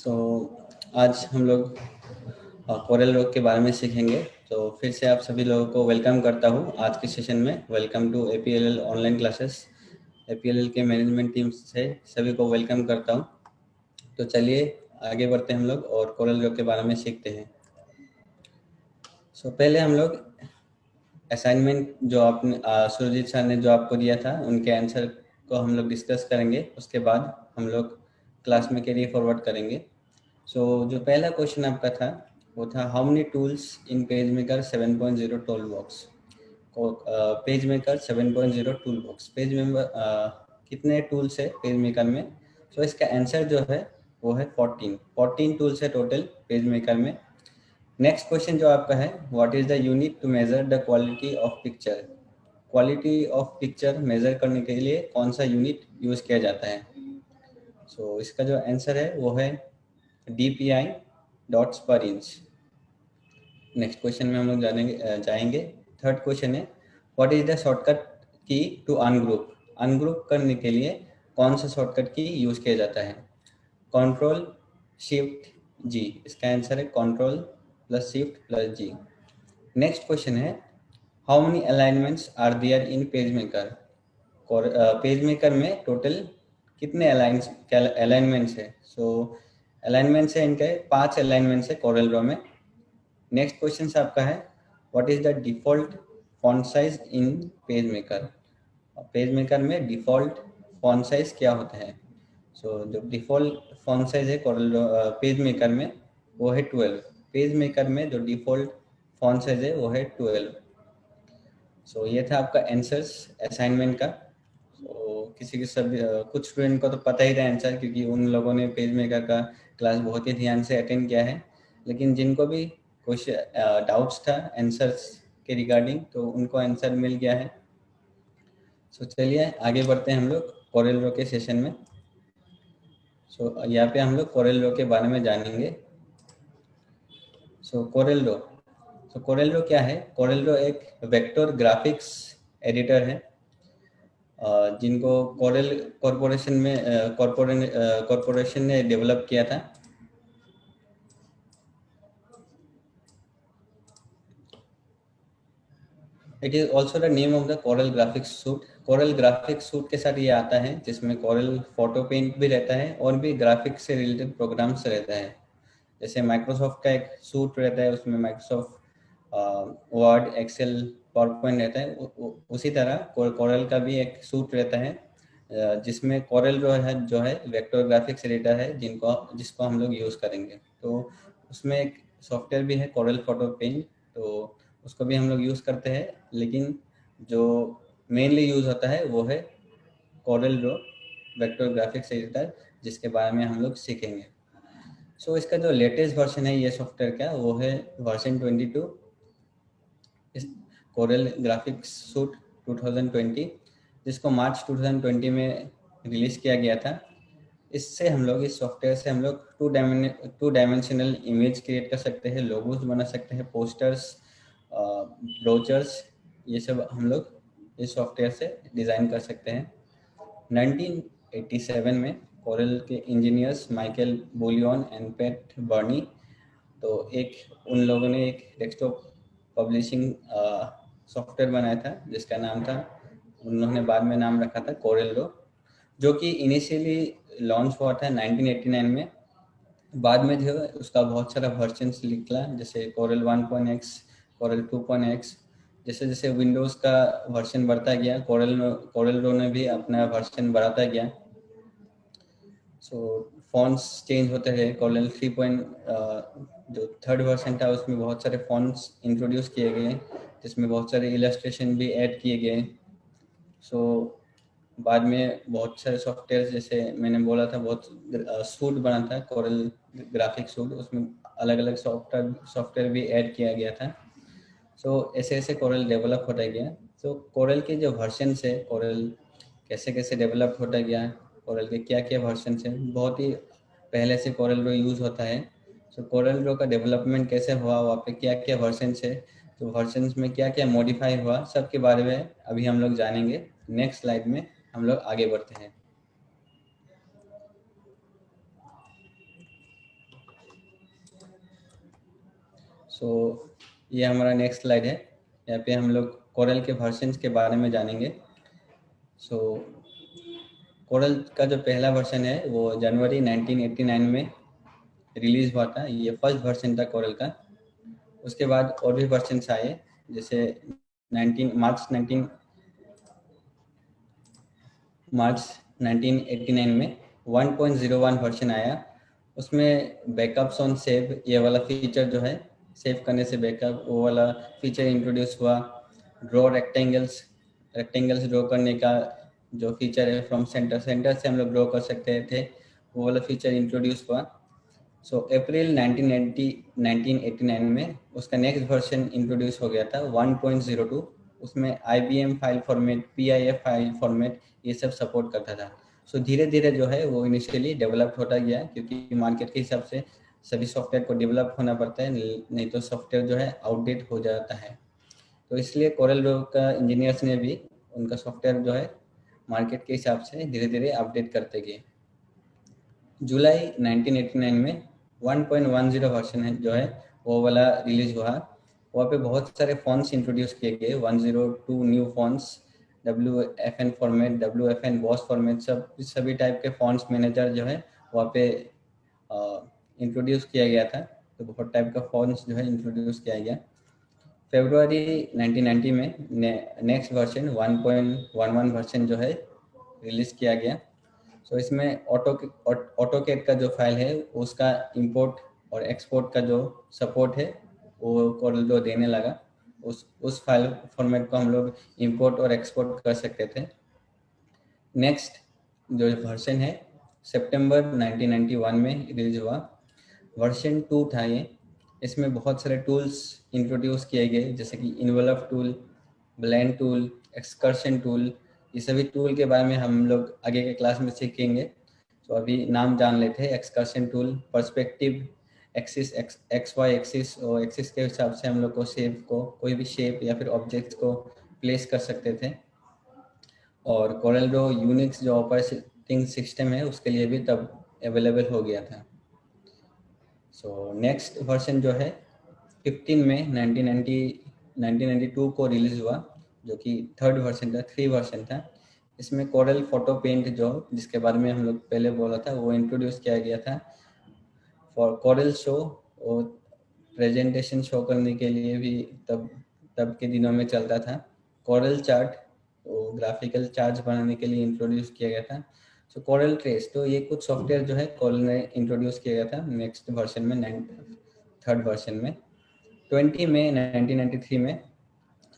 सो आज हम लोग कोरल ड्रॉ के बारे में सीखेंगे। तो फिर से आप सभी लोगों को वेलकम करता हूँ आज के सेशन में। Welcome to APLL online classes. APLL के मैनेजमेंट टीम से सभी को वेलकम करता हूँ। तो चलिए आगे बढ़ते हैं हम लोग और कोरल ड्रॉ के बारे में सीखते हैं। पहले हम लोग असाइनमेंट जो आपने सुरजीत सर ने जो आपको दिया था उनके आंसर को हम लोग डिस्कस करेंगे। उसके बाद हम लोग क्लास में कैरी फॉरवर्ड करेंगे। जो पहला क्वेश्चन आपका था वो था how many tools in PageMaker 7.0 tool box. PageMaker 7.0 tool box page में कितने टूल्स है पेजमेकर में। इसका आंसर जो है वो है 14 टूल्स है टोटल पेजमेकर में। नेक्स्ट क्वेश्चन जो आपका है what is the unit to measure the quality of picture. Quality of picture measure करने के लिए कौन सा यूनिट यूज किया जाता है। इसका जो आंसर है वो है DPI डॉट्स पर इंच। नेक्स्ट क्वेश्चन में हम लोग जाएंगे। थर्ड क्वेश्चन है व्हाट इज द शॉर्टकट की टू अनग्रुप। अनग्रुप करने के लिए कौन सा शॉर्टकट की यूज किया जाता है। कंट्रोल शिफ्ट जी, इसका आंसर है control plus shift plus G. Next question है how many alignments are there in PageMaker. PageMaker में टोटल कितने अलाइनमेंट्स है। अलाइनमेंट्स है इनके 5 अलाइनमेंट्स है कोरल ड्रॉ में। नेक्स्ट क्वेश्चन आपका है what is the default font size in PageMaker. PageMaker में डिफॉल्ट फॉन्ट साइज क्या होता है। जो डिफॉल्ट फॉन्ट साइज है कोरल पेज मेकर में वो है 12। पेज मेकर में जो डिफॉल्ट फॉन्ट साइज है वो है 12। ये था आपका आंसर्स असाइनमेंट का। किसी सब कुछ स्टूडेंट को तो पता ही था आंसर क्योंकि उन लोगों ने पेज मेकर का क्लास बहुत ही ध्यान से अटेंड किया है। लेकिन जिनको भी कुछ डाउट्स था आंसर्स के रिगार्डिंग तो उनको आंसर मिल गया है। चलिए आगे बढ़ते हैं हम लोग कोरल ड्रॉ के सेशन में। यहाँ पे हम लोग कोरल ड्रॉ के बारे में जानेंगे। कोरल ड्रॉ कोरल ड्रॉ क्या है। कोरल ड्रॉ एक वेक्टर ग्राफिक्स एडिटर है जिनको कोरल कॉरपोरेशन ने डेवलप किया था। It is also the name of the coral graphics suit. Coral graphics suit के साथ ये आता है जिसमें कोरल फोटो पेंट भी रहता है और भी ग्राफिक्स से रिलेटेड प्रोग्राम्स रहता है। जैसे माइक्रोसॉफ्ट का एक सूट रहता है उसमें Microsoft Word Excel PowerPoint रहता है। उसी तरह कोरल का भी एक सूट रहता है जिसमें कोरल जो है वेक्टर ग्राफिक्स एडिटर है जिसको हम लोग यूज़ करेंगे। तो उसमें एक सॉफ्टवेयर भी है कोरल फोटो पेंट, तो उसको भी हम लोग यूज़ करते हैं। लेकिन जो मेनली यूज़ होता है वो है Corel Draw vector graphics editor जिसके बारे में हम लोग सीखेंगे। इसका जो लेटेस्ट वर्जन है ये सॉफ्टवेयर का वो है वर्जन 22 इस कोरल ग्राफिक्स सूट 2020 जिसको मार्च 2020 में रिलीज़ किया गया था। इससे हम लोग इस सॉफ्टवेयर से हम लोग टू डायमेंशनल इमेज क्रिएट कर सकते हैं, लोगोस बना सकते हैं, पोस्टर्स, ब्रोचर्स, ये सब हम लोग इस सॉफ्टवेयर से डिज़ाइन कर सकते हैं। 1987 में कोरल के engineers Michael Bouillon and Pat Beirne तो उन लोगों ने एक डेस्कटॉप पब्लिशिंग सॉफ्टवेयर बनाया था जिसका नाम था, उन्होंने बाद में नाम रखा था कोरल ड्रॉ, जो कि इनिशियली लॉन्च हुआ था 1989 में। बाद में जो है उसका बहुत सारा वर्जन्स निकला जैसे कोरल 1.x, कोरल 2.x। जैसे जैसे विंडोज़ का वर्जन बढ़ता गया कोरल ड्रॉ ने भी अपना वर्जन बढ़ाता गया। फॉन्ट्स चेंज होते रहे। कोरल 3. जो थर्ड वर्जन था उसमें बहुत सारे फॉन्ट्स इंट्रोड्यूस किए गए जिसमें बहुत सारे इलस्ट्रेशन भी ऐड किए गए। बाद में बहुत सारे सॉफ्टवेयर जैसे मैंने बोला था बहुत सूट बना था कोरल ग्राफिक सूट, उसमें अलग अलग सॉफ्टवेयर भी ऐड किया गया था। ऐसे ऐसे कोरल डेवलप होता गया। कोरल के जो वर्जन्स है, कोरल कैसे कैसे डेवलप होता गया, कोरल के क्या क्या वर्जन्स हैं, बहुत ही पहले से कोरल ड्रॉ यूज़ होता है। कोरल ड्रॉ का डेवलपमेंट कैसे हुआ, वहाँ पे क्या क्या वर्जन्स है, तो वर्जन्स में क्या क्या मॉडिफाई हुआ, सब के बारे में अभी हम लोग जानेंगे। नेक्स्ट स्लाइड में हम लोग आगे बढ़ते हैं। सो ये हमारा नेक्स्ट स्लाइड है। यहाँ पे हम लोग कोरल के वर्जन्स के बारे में जानेंगे। सो कोरल का जो पहला वर्जन है वो जनवरी 1989 में रिलीज हुआ था। ये फर्स्ट वर्जन था कोरल का। उसके बाद और भी वर्जन्स आए, जैसे मार्च 1989 में 1.01 वर्जन आया। उसमें बैकअप्स ऑन सेव ये वाला फीचर जो है, सेव करने से बैकअप वो वाला फीचर इंट्रोड्यूस हुआ। ड्रॉ रेक्टेंगल्स ड्रॉ करने का जो फीचर है, फ्रॉम सेंटर से हम लोग ड्रॉ कर सकते थे, वो वाला फीचर इंट्रोड्यूस हुआ। सो अप्रैल 1989 में उसका नेक्स्ट वर्जन इंट्रोड्यूस हो गया था 1.02। उसमें IBM file format, PIF file format ये सब सपोर्ट करता था। सो धीरे धीरे जो है वो इनिशियली डेवलप होता गया, क्योंकि मार्केट के हिसाब से सभी सॉफ्टवेयर को डेवलप होना पड़ता है, नहीं तो सॉफ्टवेयर जो है आउटडेट हो जाता है। तो इसलिए कोरल ड्रॉ का इंजीनियर्स ने भी उनका सॉफ्टवेयर जो है मार्केट के हिसाब से धीरे धीरे अपडेट करते गए। जुलाई 1989 में 1.10 वर्जन है जो है वो वाला रिलीज हुआ। वहाँ पे बहुत सारे फॉन्ट्स इंट्रोड्यूस किए गए, 102 new fonts, WFN format, WFN boss format, सभी टाइप के फॉन्ट्स मैनेजर जो है वहाँ पे इंट्रोड्यूस किया गया था। तो बहुत टाइप का फॉन्ट्स जो है इंट्रोड्यूस किया गया। फरवरी 1990 में नेक्स्ट वर्जन 1.11 वर्जन जो है रिलीज किया गया। सो इसमें ऑटोकेड का जो फाइल है उसका इंपोर्ट और एक्सपोर्ट का जो सपोर्ट है वो कोरल ड्रॉ देने लगा। उस फाइल फॉर्मेट को हम लोग इंपोर्ट और एक्सपोर्ट कर सकते थे। नेक्स्ट जो वर्जन है सितंबर 1991 में रिलीज हुआ, वर्जन 2 था ये। इसमें बहुत सारे टूल्स इंट्रोड्यूस किए गए, जैसे कि envelope tool, blend tool, excursion tool. ये सभी टूल के बारे में हम लोग आगे के क्लास में सीखेंगे। तो अभी नाम जान लेते हैं। Excursion tool, perspective, axis, x y axis, और एक्सिस के हिसाब से हम लोग को शेप को, कोई भी शेप या फिर ऑब्जेक्ट्स को प्लेस कर सकते थे। और कोरल ड्रॉ यूनिक्स जो ऑपरेटिंग सिस्टम है उसके लिए भी तब अवेलेबल हो गया था। सो नेक्स्ट वर्जन जो है 15 में 1992 को रिलीज हुआ, जो कि थर्ड वर्जन था, 3 वर्जन था। इसमें कोरल फोटो पेंट जो जिसके बारे में हम लोग पहले बोला था वो इंट्रोड्यूस किया गया था फॉर कोरल शो, और प्रेजेंटेशन शो करने के लिए भी तब के दिनों में चलता था। कोरल चार्ट, वो ग्राफिकल चार्ट्स बनाने के लिए इंट्रोड्यूस किया गया था। सो कोरल ट्रेस, तो ये कुछ सॉफ्टवेयर जो है कोरल ने इंट्रोड्यूस किया गया था नेक्स्ट वर्जन में, थर्ड वर्जन में। 20 मई 1993 में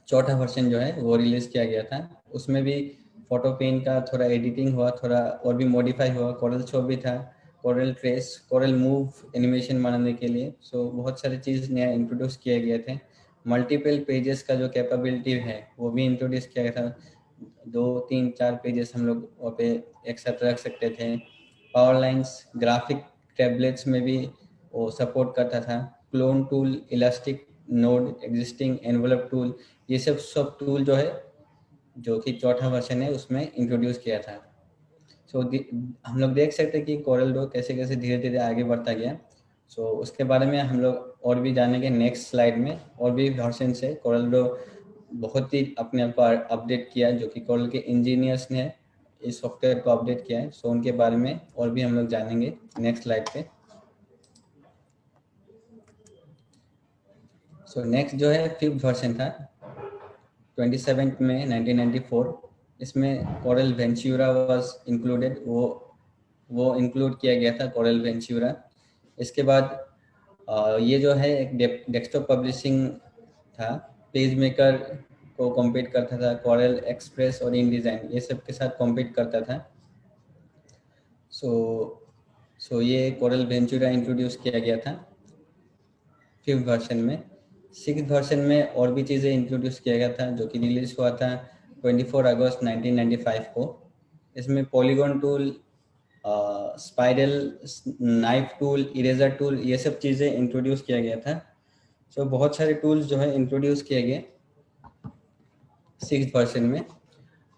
चौथा वर्जन जो है वो रिलीज किया गया था। उसमें भी फोटो पेन का थोड़ा एडिटिंग हुआ, थोड़ा और भी मॉडिफाई हुआ। कोरल शो भी था, coral trace, coral move animation बनाने के लिए। सो बहुत सारी चीज़ नया इंट्रोड्यूस किए गए थे। मल्टीपल पेजेस का जो कैपेबिलिटी है वो भी इंट्रोड्यूस किया गया था। 2, 3, 4 पेजेस हम लोग वहाँ पे एक साथ रख सकते थे। पावर लाइन्स, ग्राफिक टैबलेट्स में भी वो सपोर्ट करता था। Clone tool, elastic node, existing envelope tool, ये सब टूल जो है, जो कि चौथा वर्जन है उसमें इंट्रोड्यूस किया था। सो हम लोग देख सकते हैं कि कोरल ड्रॉ कैसे कैसे धीरे धीरे आगे बढ़ता गया। सो उसके बारे में हम लोग और भी जानेंगे नेक्स्ट स्लाइड में। और भी वर्जन से कोरल ड्रॉ बहुत ही अपने आप को अपडेट किया, जो कि कोरल के इंजीनियर्स ने इस सॉफ्टवेयर को अपडेट किया है। सो उनके बारे में और भी हम लोग जानेंगे नेक्स्ट स्लाइड पे। सो नेक्स्ट जो है फिफ्थ वर्जन था 27 में 1994। इसमें कोरल वेंचुरा वाज इंक्लूडेड, वो इंक्लूड किया गया था कोरल वेंचुरा। इसके बाद ये जो है एक डेस्कटॉप पब्लिशिंग था, पेज मेकर को कॉम्पीट करता था, कोरल एक्सप्रेस और इन डिज़ाइन ये सब के साथ कॉम्पीट करता था। सो ये कोरल वेंचुरा इंट्रोड्यूस किया गया था फिफ्थ वर्जन में। सिक्स वर्जन में और भी चीज़ें इंट्रोड्यूस किया गया था, जो कि रिलीज हुआ था 24 अगस्त 1995 को। इसमें polygon tool, spiral knife tool, eraser tool, ये सब चीज़ें इंट्रोड्यूस किया गया था। सो बहुत सारे टूल्स जो है इंट्रोड्यूस किए गए सिक्स वर्जन में।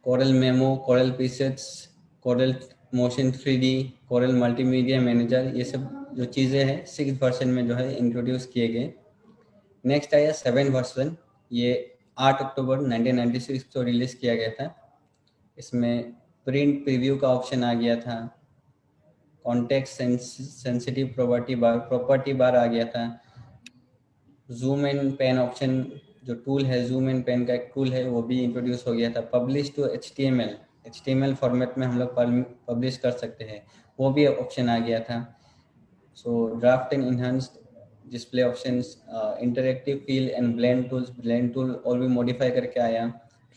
Coral memo, coral presets, coral motion 3D, coral multimedia manager, ये सब जो चीज़ें हैं सिक्स वर्जन में जो है इंट्रोड्यूस किए गए। नेक्स्ट आया 7 वर्जन, ये 8 अक्टूबर 1996 को रिलीज किया गया था। इसमें प्रिंट प्रीव्यू का ऑप्शन आ गया था, कॉन्टेक्स्ट सेंसिटिव प्रॉपर्टी बार आ गया था, जूम एंड पेन ऑप्शन जो टूल है, जूम एंड पेन का एक टूल है, वो भी इंट्रोड्यूस हो गया था। पब्लिश टू HTML फॉर्मेट में हम लोग पब्लिश कर सकते हैं, वो भी ऑप्शन आ गया था। So draft and enhanced display options, interactive fill and blend tool और भी मॉडिफाई करके आया।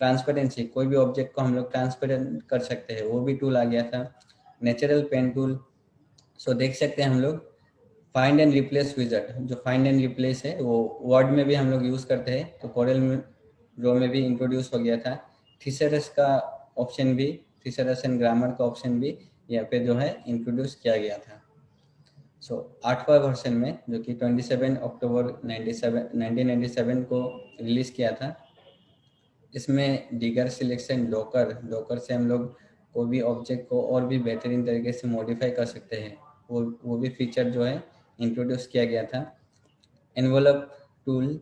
ट्रांसपेरेंसी, कोई भी ऑब्जेक्ट को हम लोग ट्रांसपेरेंट कर सकते हैं, वो भी टूल आ गया था। नेचुरल पेन टूल, सो देख सकते हैं हम लोग फाइंड एंड रिप्लेस विजार्ड, जो फाइंड एंड रिप्लेस है वो वर्ड में भी हम लोग यूज़ करते हैं, तो कोरल ड्रॉ में भी इंट्रोड्यूस हो गया था। थीसरस का ऑप्शन भी, थीसरस एंड ग्रामर का ऑप्शन भी यहाँ पे जो है इंट्रोड्यूस किया गया था। सो 8वां वर्जन में, जो कि 27 अक्टूबर 1997 को रिलीज किया था, इसमें डिगर सिलेक्शन, डॉकर से हम लोग कोई भी ऑब्जेक्ट को और भी बेहतरीन तरीके से मॉडिफाई कर सकते हैं, वो भी फीचर जो है इंट्रोड्यूस किया गया था। Envelope tool,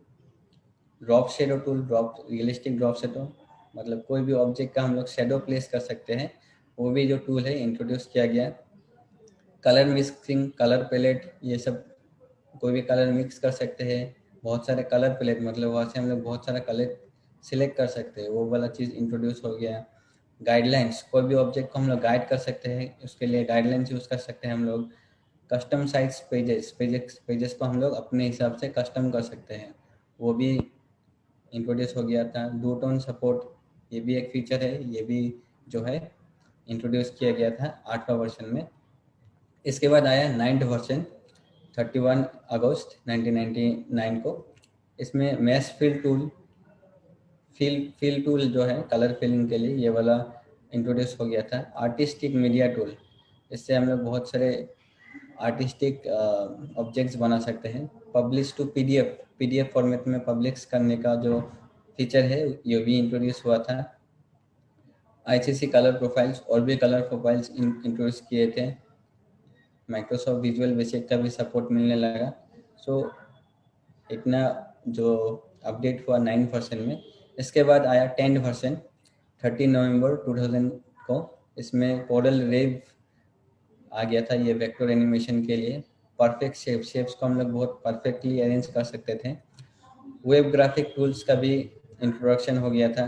drop shadow tool, realistic drop shadow, मतलब कोई भी ऑब्जेक्ट का हम लोग शेडो प्लेस कर सकते हैं, वो भी जो टूल है इंट्रोड्यूस किया गया। कलर मिक्सिंग, कलर पैलेट, ये सब कोई भी कलर मिक्स कर सकते हैं, बहुत सारे कलर पैलेट, मतलब वहाँ से हम लोग बहुत सारा कलर सिलेक्ट कर सकते हैं, वो वाला चीज़ इंट्रोड्यूस हो गया। गाइडलाइंस, कोई भी ऑब्जेक्ट को हम लोग गाइड कर सकते हैं, उसके लिए गाइडलाइंस यूज़ कर सकते हैं हम लोग। कस्टम साइज पेजेस को हम लोग अपने हिसाब से कस्टम कर सकते हैं, वो भी इंट्रोड्यूस हो गया था। डू टोन सपोर्ट, ये भी एक फीचर है, ये भी जो है इंट्रोड्यूस किया गया था 8वां वर्जन में। इसके बाद आया 9th वर्जन 31 अगस्त 1999 को। इसमें मैश फिल टूल जो है कलर फिलिंग के लिए, ये वाला इंट्रोड्यूस हो गया था। आर्टिस्टिक मीडिया टूल, इससे हम लोग बहुत सारे आर्टिस्टिक ऑब्जेक्ट्स बना सकते हैं। पब्लिश टू पीडीएफ फॉर्मेट में पब्लिश करने का जो फीचर है, ये भी इंट्रोड्यूस हुआ था। आईसीसी कलर प्रोफाइल्स, और भी कलर प्रोफाइल्स इंट्रोड्यूस किए थे। माइक्रोसॉफ्ट विजुअल बेसिक का भी सपोर्ट मिलने लगा। सो इतना जो अपडेट हुआ 9 वर्जन में। इसके बाद आया 10 वर्जन 13 नवंबर 2000 को। इसमें कोरल रेव आ गया था, ये वेक्टर एनिमेशन के लिए। परफेक्ट शेप्स को हम लोग बहुत परफेक्टली अरेंज कर सकते थे। वेब ग्राफिक टूल्स का भी इंट्रोडक्शन हो गया था।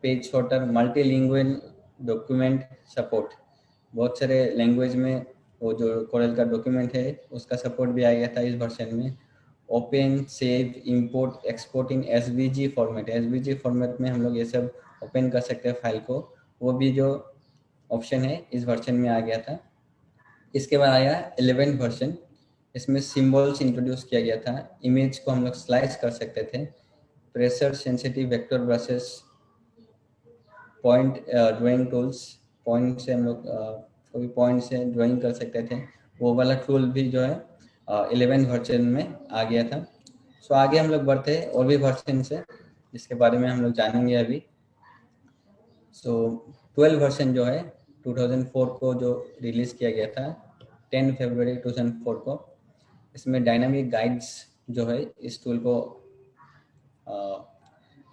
Page shorter, multilingual document support, बहुत सारे लैंग्वेज में वो जो कोरल का डॉक्यूमेंट है उसका सपोर्ट भी आ गया था इस वर्जन में। ओपन, सेव, इंपोर्ट, एक्सपोर्ट इन एसवीजी फॉर्मेट में हम लोग ये सब ओपन कर सकते हैं फाइल को, वो भी जो ऑप्शन है इस वर्जन में आ गया था। इसके बाद आया 11 वर्जन, इसमें सिंबल्स इंट्रोड्यूस किया गया था। इमेज को हम लोग स्लाइस कर सकते थे। Pressure sensitive vector brushes, point drawing tools, point से हम लोग कोई पॉइंट से ड्राइंग कर सकते थे, वो वाला टूल भी जो है 11 वर्जन में आ गया था। सो आगे हम लोग बढ़ते हैं और भी वर्जन से, जिसके बारे में हम लोग जानेंगे अभी। सो 12 वर्जन जो है 2004 को जो रिलीज किया गया था 10 फरवरी 2004 को। इसमें डायनामिक गाइड्स जो है इस टूल को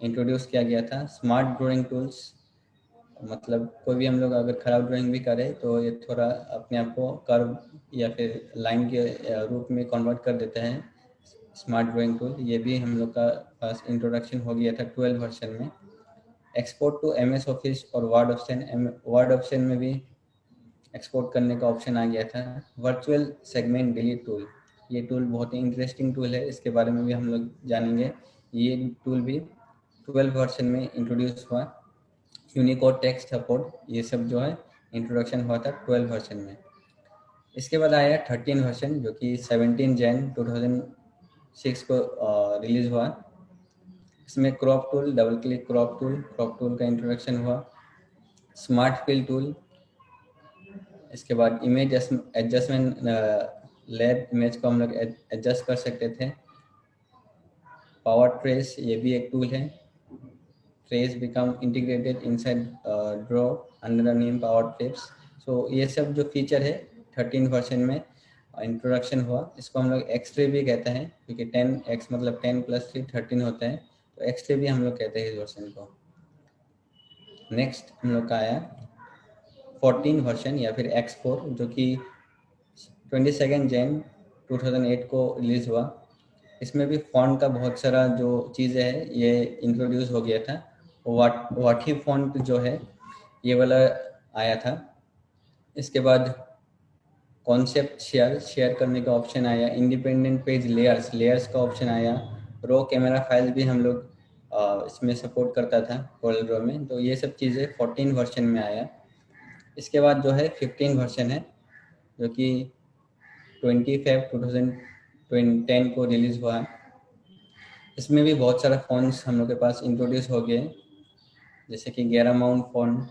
इंट्रोड्यूस किया गया था। स्मार्ट ड्राइंग टूल्स, मतलब कोई भी हम लोग अगर खराब ड्राइंग भी करें तो ये थोड़ा अपने आप को कर्व या फिर लाइन के रूप में कन्वर्ट कर देते हैं स्मार्ट ड्राइंग टूल, ये भी हम लोग का पास इंट्रोडक्शन हो गया था 12 वर्जन में। एक्सपोर्ट टू एमएस ऑफिस और वर्ड ऑप्शन में भी एक्सपोर्ट करने का ऑप्शन आ गया था। वर्चुअल सेगमेंट डिलीट टूल, ये टूल बहुत ही इंटरेस्टिंग टूल है, इसके बारे में भी हम लोग जानेंगे। ये टूल भी 12 वर्जन में इंट्रोड्यूस हुआ। यूनिकोड टेक्स्ट सपोर्ट, ये सब जो है इंट्रोडक्शन हुआ था 12 वर्जन में। इसके बाद आया 13 वर्जन, जो कि 17 जैन 2006 को रिलीज हुआ। इसमें crop tool, double click crop tool का इंट्रोडक्शन हुआ। स्मार्ट फिल टूल, इसके बाद इमेज एडजस्टमेंट लैब, इमेज को हम लोग एडजस्ट कर सकते थे। पावर ट्रेस, ये भी एक टूल है। Trace become integrated inside draw under the name power trace. So ये सब जो फीचर है 13 वर्जन में इंट्रोडक्शन हुआ। इसको हम लोग एक्स-रे भी कहते हैं, क्योंकि 10x मतलब 10 + 3 13 होते हैं, तो एक्स-रे भी हम लोग कहते हैं इस वर्जन को। नेक्स्ट हम लोग का आया 14 वर्जन या फिर X4, जो कि 22 जैन 2008 को रिलीज़ हुआ। इसमें भी फ़ॉन्ट का बहुत सारा जो चीज़ें हैं ये इंट्रोड्यूस हो गया था। वाटी फ़ॉन्ट जो है ये वाला आया था। इसके बाद कॉन्सेप्ट शेयर करने का ऑप्शन आया, इंडिपेंडेंट पेज लेयर्स का ऑप्शन आया, रो कैमरा फाइल भी हम लोग इसमें सपोर्ट करता था कोरल ड्रॉ में। तो ये सब चीज़ें 14 वर्जन में आया। इसके बाद जो है 15 वर्जन है, जो कि 20 Feb 2010 को रिलीज़ हुआ। इसमें भी बहुत सारा फ़ॉन्ट्स हम लोग के पास इंट्रोड्यूस हो गए, जैसे कि Garamond फ़ॉन्ट,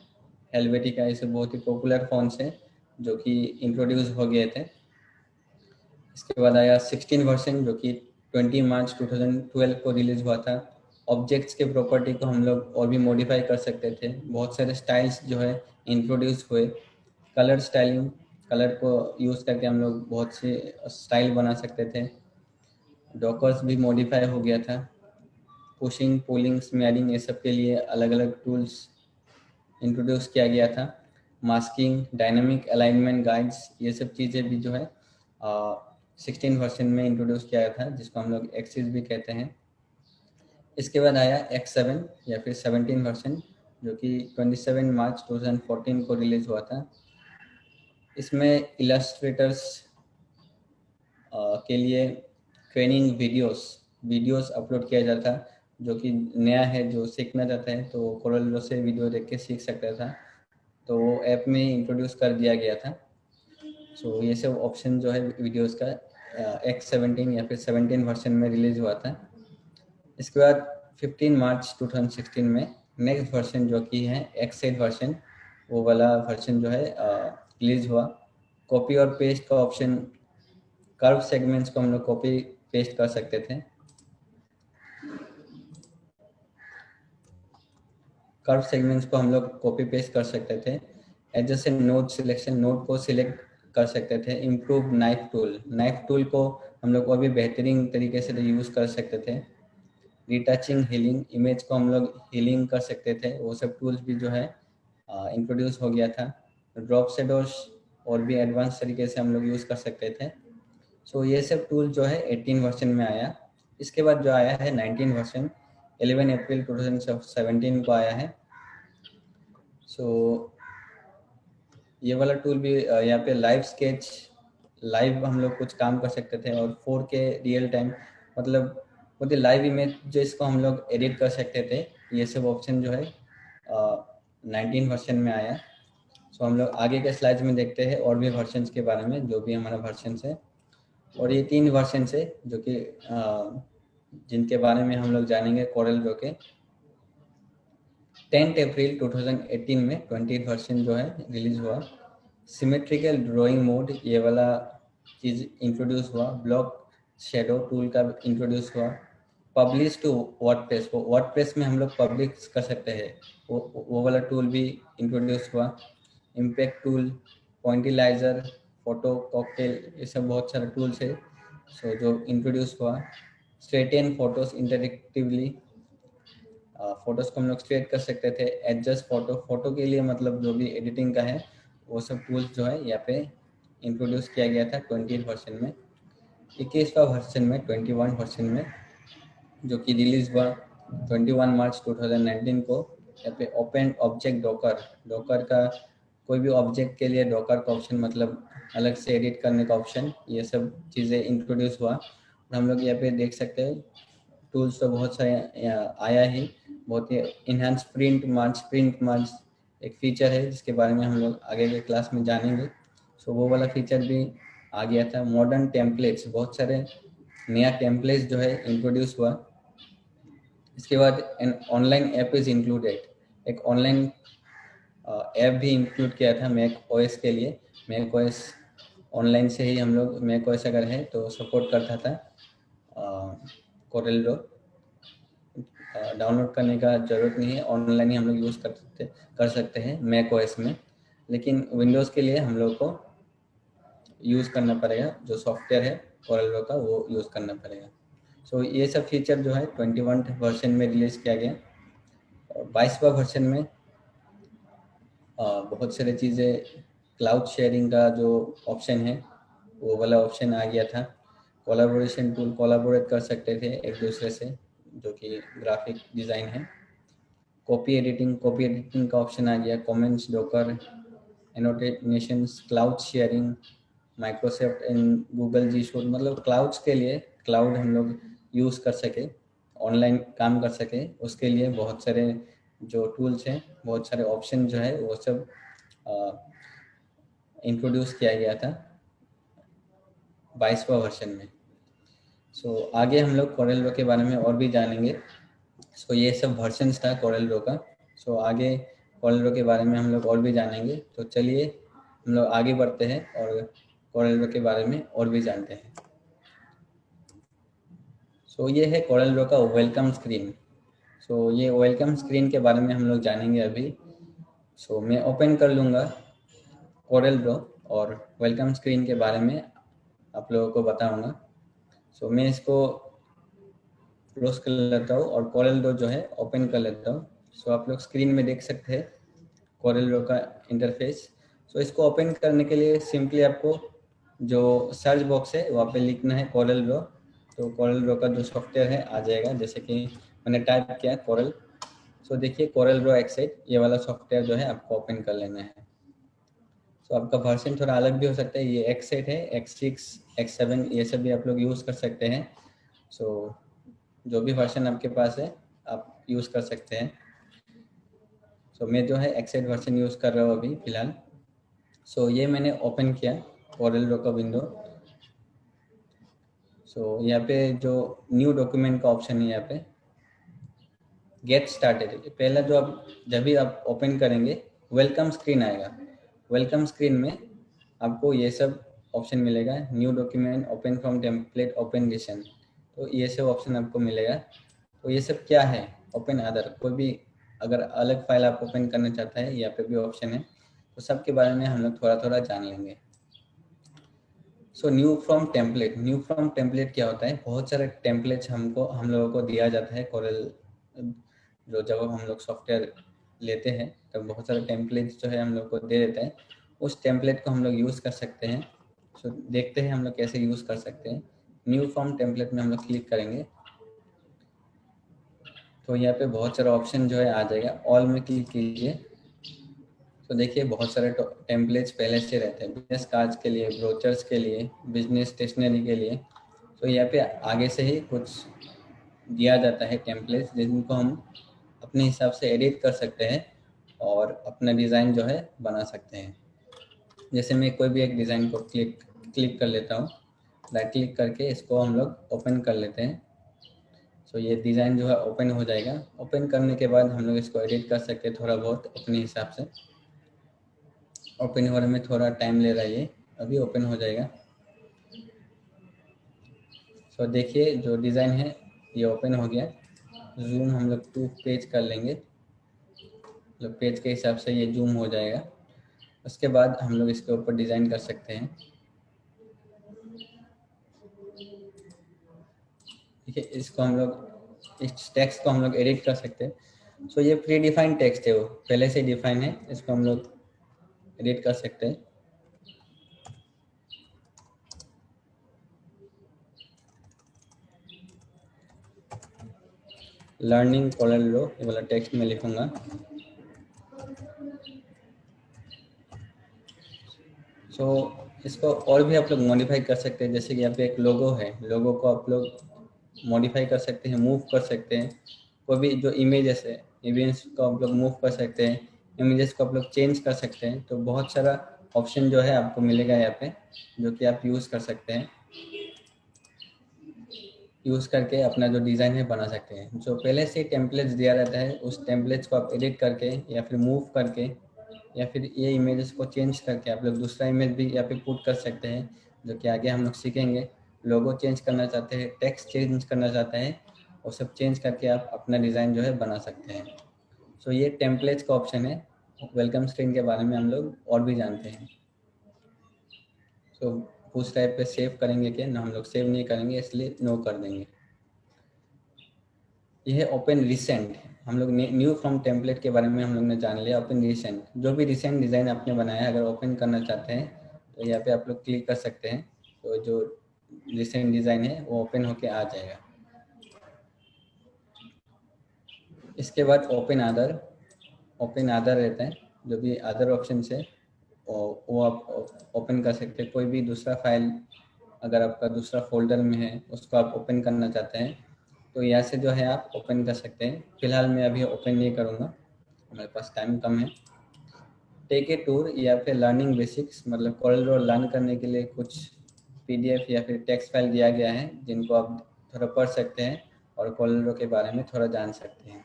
हेल्वेटिका, ये सब बहुत ही पॉपुलर फ़ॉन्ट्स हैं जो कि इंट्रोड्यूस हो गए थे। इसके बाद आया 16 वर्जन, जो कि 20 मार्च 2012 को रिलीज़ हुआ था। ऑब्जेक्ट्स के प्रॉपर्टी को हम लोग और भी मॉडिफाई कर सकते थे। बहुत सारे स्टाइल्स जो है इंट्रोड्यूस हुए। कलर स्टाइलिंग, कलर को यूज़ करके हम लोग बहुत से स्टाइल बना सकते थे। डॉकर्स भी मॉडिफाई हो गया था। पुशिंग, पुलिंग, स्मेयरिंग, ये सब के लिए अलग अलग टूल्स इंट्रोड्यूस किया गया था। मास्किंग, डायनामिक अलाइनमेंट गाइड्स, ये सब चीज़ें भी जो है 16 वर्जन में इंट्रोड्यूस किया गया था, जिसको हम लोग एक्सिस भी कहते हैं। इसके बाद आया X7 या फिर 17 वर्जन, जो कि 27 मार्च 2014 को रिलीज़ हुआ था। इसमें इलस्ट्रेटर्स के लिए ट्रेनिंग वीडियोस अपलोड किया जाता, जो कि नया है, जो सीखना चाहता है तो कोरल ड्रॉ से वीडियो देख के सीख सकता था। तो वो ऐप में इंट्रोड्यूस कर दिया गया था। सो ये सब ऑप्शन जो है वीडियोस का X17 या फिर 17 वर्जन में रिलीज़ हुआ था। इसके बाद 15 मार्च 2016 में नेक्स्ट वर्जन जो कि है X8 वर्जन, वो वाला वर्जन जो है रिलीज़ हुआ। कॉपी और पेस्ट का ऑप्शन, कर्व सेगमेंट्स को हम लोग कॉपी पेस्ट कर सकते थे। कर्व सेगमेंट्स को हम लोग कॉपी पेस्ट कर सकते थे। एडजेसेंट नोड सिलेक्शन, नोड को सिलेक्ट कर सकते थे। इम्प्रूव नाइफ टूल को हम लोग और भी बेहतरीन तरीके से यूज़ कर सकते थे। रिटचिंग, हीलिंग, इमेज को हम लोग हीलिंग कर सकते थे। वो सब टूल्स भी जो है इंट्रोड्यूस हो गया था। ड्रॉप शेडोज और भी एडवांस तरीके से हम लोग यूज़ कर सकते थे। सो ये सब टूल जो है 18 वर्जन में आया। इसके बाद जो आया है 19 वर्जन, 11 अप्रैल 2017 को आया है। सो ये वाला टूल भी यहाँ पे लाइव स्केच, लाइव हम लोग कुछ काम कर सकते थे, और 4K रियल टाइम, मतलब वो लाइव इमेज जिसको हम लोग एडिट कर सकते थे। ये सब ऑप्शन जो है 19 वर्जन में आया। सो हम लोग आगे के स्लाइड्स में देखते हैं और भी वर्जन्स के बारे में, जो भी हमारा वर्जन्स है। और ये 3 वर्जन्स है जो कि जिनके बारे में हम लोग जानेंगे कोरल ड्रॉ के। 10 अप्रैल 2018 में 20th वर्जन जो है रिलीज हुआ। सिमेट्रिकल ड्राइंग मोड, ये वाला चीज़ इंट्रोड्यूस हुआ। ब्लॉक शेडो टूल का इंट्रोड्यूस हुआ। पब्लिश टू वर्डप्रेस, वो वर्डप्रेस में हम लोग पब्लिश कर सकते हैं, वो वाला टूल भी इंट्रोड्यूस हुआ। इम्पैक्ट टूल, पॉइंटिलाइजर, फोटो कॉकटेल, ये सब बहुत सारे टूल्स है सो जो इंट्रोड्यूस हुआ। स्ट्रेटन फोटोज इंटरेक्टिवली, फोटोज को हम लोग स्ट्रेट कर सकते थे। एडजस्ट फोटो के लिए मतलब जो भी एडिटिंग का है वो सब टूल्स जो है यहाँ पे इंट्रोड्यूस किया गया था 20th वर्जन में। 21वां वर्जन में 21 वर्जन में, जो कि रिलीज हुआ 21 मार्च 2019 को। यहाँ पे ओपन ऑब्जेक्ट डॉकर का कोई भी ऑब्जेक्ट के लिए डॉकर का ऑप्शन, मतलब अलग से एडिट करने का ऑप्शन, ये सब चीज़ें इंट्रोड्यूस हुआ। और हम लोग यहाँ पे देख सकते हैं टूल्स तो बहुत सारे आया ही। बहुत ही इनहेंस प्रिंट मार्ज एक फीचर है जिसके बारे में हम लोग आगे के क्लास में जानेंगे। सो वो वाला फीचर भी आ गया था। मॉडर्न टेम्पलेट्स, बहुत सारे नया टेम्पलेट्स जो है इंट्रोड्यूस हुआ। इसके बाद an online app is included, एक ऑनलाइन ऐप भी इंक्लूड किया था मैक ओएस के लिए। मैक ओएस ऑनलाइन से ही हम लोग, मैक ओएस अगर है तो सपोर्ट करता था कोरल ड्रॉ। डाउनलोड करने का ज़रूरत नहीं है, ऑनलाइन ही हम लोग यूज़ कर सकते हैं मैक ओएस में। लेकिन विंडोज़ के लिए हम लोग को यूज़ करना पड़ेगा, जो सॉफ्टवेयर है कोरल ड्रॉ का वो यूज़ करना पड़ेगा। सो ये सब फीचर जो है 21 वर्जन में रिलीज़ किया गया। 22वां वर्जन में बहुत सारी चीज़ें, क्लाउड शेयरिंग का जो ऑप्शन है वो वाला ऑप्शन आ गया था। कोलैबोरेशन टूल, कोलैबोरेट कर सकते थे एक दूसरे से, जो कि ग्राफिक डिज़ाइन है। कॉपी एडिटिंग का ऑप्शन आ गया। Comments, docker, annotations, cloud sharing, Microsoft and Google G suite, मतलब क्लाउड्स के लिए, क्लाउड हम लोग यूज़ कर सके, ऑनलाइन काम कर सके, उसके लिए बहुत सारे जो टूल्स हैं, बहुत सारे ऑप्शन जो है वो सब इंट्रोड्यूस किया गया था 22वां वर्जन में। सो आगे हम लोग कोरल ड्रॉ के बारे में और भी जानेंगे। सो ये सब वर्जन्स था कोरल ड्रॉ का। सो आगे कोरल ड्रॉ के बारे में हम लोग और भी जानेंगे। तो चलिए हम लोग आगे बढ़ते हैं और कोरल ड्रॉ के बारे में और भी जानते हैं। सो ये है कोरल ड्रॉ का वेलकम स्क्रीन। सो ये वेलकम स्क्रीन के बारे में हम लोग जानेंगे अभी। सो मैं ओपन कर लूँगा कोरल ड्रॉ और वेलकम स्क्रीन के बारे में आप लोगों को बताऊँगा। सो मैं इसको क्लोज कर लेता हूँ और कोरल ड्रॉ जो है ओपन कर लेता हूँ। सो आप लोग स्क्रीन में देख सकते हैं कोरल ड्रॉ का इंटरफेस। सो इसको ओपन करने के लिए सिंपली आपको जो सर्च बॉक्स है वहाँ पे लिखना है कोरल ड्रॉ। तो कोरल ड्रॉ का जो सॉफ्टवेयर है आ जाएगा, जैसे कि मैंने टाइप किया कोरल। सो देखिए कोरल ड्रॉ एक्साइट, ये वाला सॉफ्टवेयर जो है आपको ओपन कर लेना है। सो आपका वर्जन थोड़ा अलग भी हो सकता है, ये एक्साइट है, X6, X7 ये सब भी आप लोग यूज़ कर सकते हैं। सो जो भी वर्जन आपके पास है आप यूज़ कर सकते हैं। सो मैं जो है एक्साइट वर्जन यूज़ कर रहा हूँ अभी फ़िलहाल। सो ये मैंने ओपन किया कोरल ड्रॉ का विंडो। सो यहाँ पे जो न्यू डॉक्यूमेंट का ऑप्शन है, यहाँ पे गेट स्टार्टेड, पहला जो आप जब भी आप ओपन करेंगे वेलकम स्क्रीन आएगा। वेलकम स्क्रीन में आपको ये सब ऑप्शन मिलेगा, new document, open from template, open edition, तो ये सब ऑप्शन आपको मिलेगा। तो ये सब क्या है, ओपन अदर, कोई भी अगर अलग फाइल आप ओपन करना चाहता है यहाँ पे भी ऑप्शन है। तो सब के बारे में हम लोग थोड़ा थोड़ा जान लेंगे। सो न्यू फ्रॉम टेम्पलेट क्या होता है, बहुत सारे टेम्पलेट्स हम लोगों को दिया जाता है कोरल, जो जब हम लोग सॉफ्टवेयर लेते हैं तब बहुत सारे टेम्पलेट्स जो है हम लोग को दे देता है। उस टेम्पलेट को हम लोग यूज़ कर सकते हैं। सो देखते हैं हम लोग कैसे यूज़ कर सकते हैं। न्यू फ्रॉम टेम्पलेट में हम लोग क्लिक करेंगे तो यहाँ पे बहुत सारा ऑप्शन जो है आ जाएगा। ऑल में क्लिक कीजिए तो देखिए बहुत सारे टेम्पलेट्स पहले से रहते हैं, बिजनेस कार्ड्स के लिए, ब्रोचर्स के लिए, बिजनेस स्टेशनरी के लिए। तो यहाँ पे आगे से ही कुछ दिया जाता है टेम्पलेट्स, जिनको हम अपने हिसाब से एडिट कर सकते हैं और अपना डिज़ाइन जो है बना सकते हैं। जैसे मैं कोई भी एक डिज़ाइन को क्लिक कर लेता हूँ, राइट क्लिक करके इसको हम लोग ओपन कर लेते हैं। सो ये डिज़ाइन जो है ओपन हो जाएगा। ओपन करने के बाद हम लोग इसको एडिट कर सकते हैं थोड़ा बहुत अपने हिसाब से। ओपन होने में थोड़ा टाइम ले रहा है, ये अभी ओपन हो जाएगा। सो देखिए जो डिज़ाइन है ये ओपन हो गया। जूम हम लोग 2 पेज कर लेंगे, मतलब पेज के हिसाब से ये जूम हो जाएगा। उसके बाद हम लोग इसके ऊपर डिज़ाइन कर सकते हैं। देखिए इसको हम लोग, इस टेक्स्ट को हम लोग एडिट कर सकते हैं। सो ये प्री डिफाइंड टेक्स्ट है, वो पहले से डिफाइन है, इसको हम लोग एडिट कर सकते हैं। लर्निंग कोरल ड्रॉ ये वाला टेक्स्ट में लिखूंगा। सो इसको और भी आप लोग मॉडिफाई कर सकते हैं, जैसे कि यहाँ पे एक लोगो है, लोगो को आप लोग मॉडिफाई कर सकते हैं, मूव कर सकते हैं। कोई भी जो इमेजेस है, इमेज को आप लोग मूव कर सकते हैं, इमेजेस को आप लोग चेंज कर सकते हैं। तो बहुत सारा ऑप्शन जो है आपको मिलेगा यहाँ पे, जो कि आप यूज़ कर सकते हैं, यूज़ करके अपना जो डिज़ाइन है बना सकते हैं। जो पहले से टेम्पलेट्स दिया रहता है उस टेम्पलेट्स को आप एडिट करके या फिर मूव करके या फिर ये इमेजेस को चेंज करके आप लोग दूसरा इमेज भी यहाँ पे पुट कर सकते हैं, जो कि आगे हम लोग सीखेंगे। लोगो चेंज करना चाहते हैं, टेक्स्ट चेंज करना चाहते हैं, वो सब चेंज करके आप अपना डिज़ाइन जो है बना सकते हैं। सो ये टेम्पलेट्स का ऑप्शन है। वेलकम स्क्रीन के बारे में हम लोग और भी जानते हैं। सो उस टाइप पे सेव करेंगे क्या ना, हम लोग सेव नहीं करेंगे, इसलिए नो कर देंगे। यह है ओपन रिसेंट। हम लोग न्यू फ्रॉम टेम्पलेट के बारे में हम लोग ने जान लिया। ओपन रिसेंट, जो भी रिसेंट डिज़ाइन आपने बनाया है अगर ओपन करना चाहते हैं तो यहाँ पे आप लोग क्लिक कर सकते हैं, तो जो रिसेंट डिज़ाइन है वो ओपन होके आ जाएगा। इसके बाद ओपन अदर रहता है, जो भी अदर ऑप्शन है वो आप ओपन कर सकते हैं। कोई भी दूसरा फाइल अगर आपका दूसरा फोल्डर में है उसको आप ओपन करना चाहते हैं तो यहाँ से जो है आप ओपन कर सकते हैं। फिलहाल मैं अभी ओपन नहीं करूँगा, हमारे पास टाइम कम है। टेक ए टूर या फिर लर्निंग बेसिक्स, मतलब कोरल ड्रॉ लर्न करने के लिए कुछ पीडीएफ या फिर टेक्स्ट फाइल दिया गया है जिनको आप थोड़ा पढ़ सकते हैं और कोरल ड्रॉ के बारे में थोड़ा जान सकते हैं।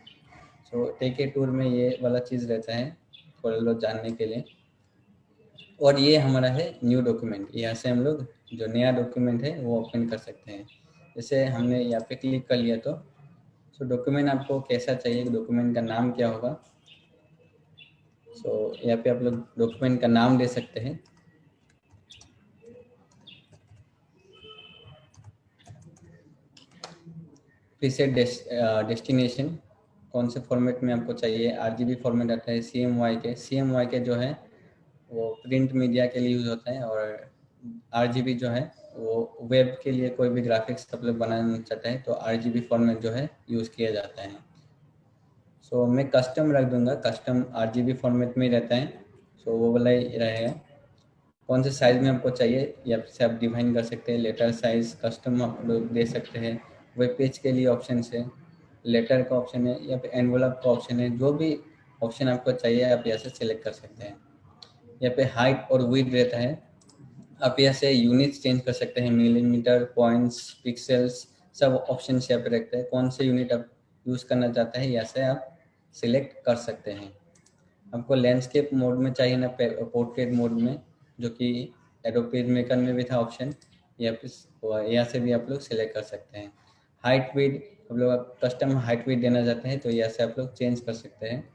सो टेक ए टूर में ये वाला चीज़ रहता है कोरल ड्रॉ जानने के लिए। और ये हमारा है न्यू डॉक्यूमेंट, यहाँ से हम लोग जो नया डॉक्यूमेंट है वो ओपन कर सकते हैं। जैसे हमने यहाँ पे क्लिक कर लिया तो डॉक्यूमेंट आपको कैसा चाहिए, डॉक्यूमेंट का नाम क्या होगा। यहाँ पे आप लोग डॉक्यूमेंट का नाम दे सकते हैं। प्रीसेट डेस्टिनेशन कौन से फॉर्मेट में आपको चाहिए, आरजीबी फॉर्मेट आता है। सीएमवाई के जो है वो प्रिंट मीडिया के लिए यूज़ होता है, और आरजीबी जो है वो वेब के लिए कोई भी ग्राफिक्स आप लोग बनाना चाहते हैं तो आरजीबी फॉर्मेट जो है यूज़ किया जाता है। मैं कस्टम रख दूंगा, कस्टम आरजीबी फॉर्मेट में ही रहता है, वो वाला ही रहेगा। कौन से साइज़ में आपको चाहिए या से आप डिफाइन कर सकते हैं। लेटर साइज़ कस्टम आप लोग दे सकते हैं। वेब पेज के लिए ऑप्शन है, लेटर का ऑप्शन है या फिर एनवलप का ऑप्शन है। जो भी ऑप्शन आपको चाहिए आप यहाँ से सिलेक्ट कर सकते हैं। यहाँ पे हाइट और विड्थ रहता है, आप यहाँ से यूनिट्स चेंज कर सकते हैं, मिलीमीटर, पॉइंट्स, पिक्सल्स, सब ऑप्शन यहाँ पे रखते हैं। कौन से यूनिट आप यूज़ करना चाहते हैं यहाँ से आप सिलेक्ट कर सकते हैं। आपको लैंडस्केप मोड में चाहिए ना पोर्ट्रेट मोड में, जो कि एडोब पेज मेकर में भी था ऑप्शन, या फिर यहाँ से भी आप लोग सिलेक्ट कर सकते हैं। हाइट विड्थ, आप लोग कस्टम हाइट विड्थ देना चाहते हैं तो यहाँ से आप लोग चेंज कर सकते हैं।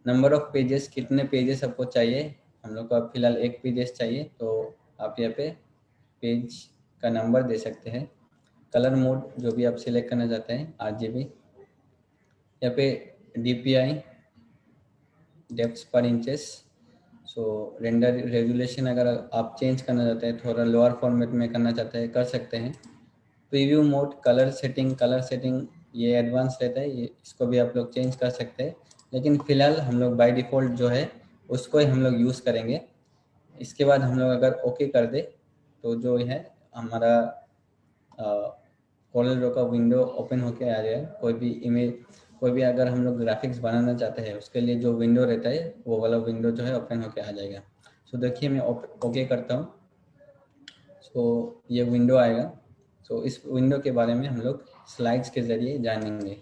नंबर ऑफ पेजेस, कितने पेजेस आपको चाहिए, हम लोग को फिलहाल एक पेजेस चाहिए तो आप यहाँ पे पेज का नंबर दे सकते हैं। कलर मोड जो भी आप सिलेक्ट करना चाहते हैं, आरजीबी। यहाँ पे डीपीआई, डेप्थ पर इंचेस। रेंडर रेजुलेशन अगर आप चेंज करना चाहते हैं, थोड़ा लोअर फॉर्मेट में करना चाहते हैं कर सकते हैं। प्रीव्यू मोड, कलर सेटिंग ये एडवांस रहता है, ये इसको भी आप लोग चेंज कर सकते हैं, लेकिन फिलहाल हम लोग बाय डिफ़ॉल्ट जो है उसको ही हम लोग यूज़ करेंगे। इसके बाद हम लोग अगर ओके कर दे तो जो है हमारा कोरल ड्रॉ का विंडो ओपन होके आ जाए। कोई भी इमेज, कोई भी अगर हम लोग ग्राफिक्स बनाना चाहते हैं उसके लिए जो विंडो रहता है वो वाला विंडो जो है ओपन होके आ जाएगा। देखिए मैं ओके करता हूँ, ये विंडो आएगा। इस विंडो के बारे में हम लोग स्लाइड्स के ज़रिए जानेंगे।